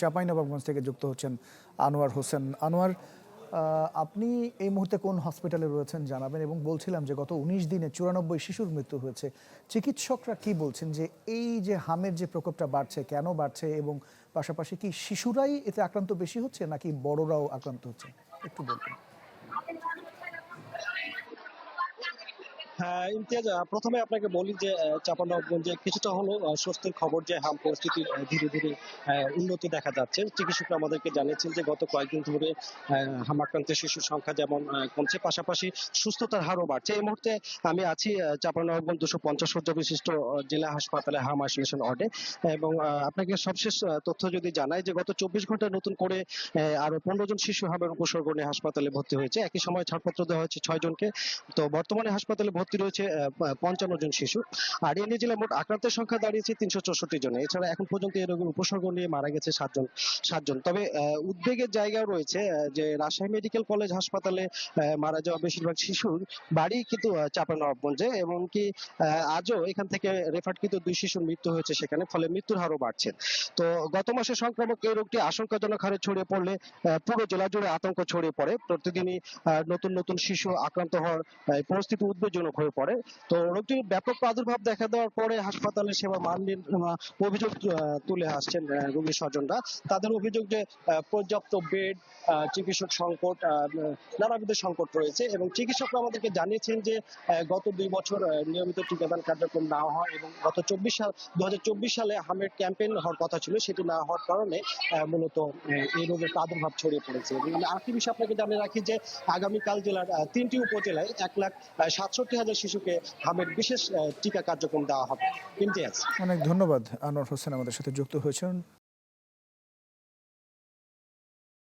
চাঁপাইনবাবগঞ্জ থেকে যুক্ত হচ্ছেন আনোয়ার হোসেন। আনোয়ার, আপনি এই মুহূর্তে কোন হসপিটালে রয়েছেন জানাবেন। এবং বলছিলাম যে গত ১৯ দিনে ৯৪ শিশুর মৃত্যু হয়েছে। চিকিৎসকরা কি বলছেন যে এই যে হামের যে প্রকোপটা বাড়ছে, কেন বাড়ছে, এবং পাশাপাশি কি শিশুরাই এতে আক্রান্ত বেশি হচ্ছে নাকি বড়রাও আক্রান্ত হচ্ছে, একটু বলবেন। হ্যাঁ ইমতিয়াজ, প্রথমে আপনাকে বলি যে চাঁপাইনবাবগঞ্জে কিছুটা হলো স্বস্তির খবর যে হাম পরিস্থিতির ধীরে ধীরে উন্নতি দেখা যাচ্ছে। চিকিৎসকরা আমাদেরকে জানিয়েছেন যে গত কয়েকদিন ধরে হাম আক্রান্ত শিশুর সংখ্যা যেমন কমছে, পাশাপাশি সুস্থতার হারও বাড়ছে। এই মুহূর্তে আমি আছি চাঁপাইনবাবগঞ্জ 250 শয্যা বিশিষ্ট জেলা হাসপাতালে হাম আইসোলেশন ওয়ার্ডে। এবং আপনাকে সবশেষ তথ্য যদি জানাই যে গত 24 ঘন্টায় নতুন করে আরো 15 জন শিশু হামের উপসর্গ নিয়ে হাসপাতালে ভর্তি হয়েছে। একই সময় ছাড়পত্র দেওয়া হয়েছে 6 জনকে। তো বর্তমানে হাসপাতালে ভর্তি রয়েছে 55 জন শিশু। আর এ নিয়ে জেলায় মোট আক্রান্তের সংখ্যা দাঁড়িয়েছে 364 জনে। এছাড়া এখন পর্যন্ত এই রোগের উপসর্গ নিয়ে মারা গেছে 7 জন। তবে উদ্বেগের জায়গাও রয়েছে যে রাজশাহী মেডিকেল কলেজ হাসপাতালে মারা যাওয়া বেশিরভাগ শিশুর বাড়ি কিন্তু চাঁপাইনবাবগঞ্জে, এবং কি আজও এখান থেকে রেফারকৃত 2 শিশুর মৃত্যু হয়েছে সেখানে, ফলে মৃত্যুর হারও বাড়ছে। তো গত মাসে সংক্রামক এই রোগটি আশঙ্কাজনক হারে ছড়িয়ে পড়লে পুরো জেলা জুড়ে আতঙ্ক ছড়িয়ে পড়ে। প্রতিদিনই নতুন নতুন শিশু আক্রান্ত হওয়ার পরিস্থিতি উদ্বেগজনক হয়ে পড়ে। তো রোগটির ব্যাপক প্রাদুর্ভাব দেখা দেওয়ার পরে হাসপাতালের সেবা মান অভিযোগ তুলে আসছেন রোগীর স্বজনরা। তাদের অভিযোগ যে পর্যাপ্ত বেড, চিকিৎসক সংকট, নানাবিধ সংকট রয়েছে। এবং চিকিৎসকরা আমাদেরকে জানিয়েছেন যে গত 2 বছর নিয়মিত টিকাদান কার্যক্রম না হয় এবং গত 2024 সালে হামের ক্যাম্পেইন হওয়ার কথা ছিল, সেটি না হওয়ার কারণে মূলত এই রোগের প্রাদুর্ভাব ছড়িয়ে পড়েছে। এবং আরেকটি বিষয় আপনাকে জানিয়ে রাখি যে আগামীকাল জেলার 3টি উপজেলায় 1,67,000 শিশুকে হামের বিশেষ টিকা কার্যক্রম দেওয়া হবে। ইমতিয়াজ। অনেক ধন্যবাদ আনোয়ার হোসেন আমাদের সাথে যুক্ত হয়েছেন।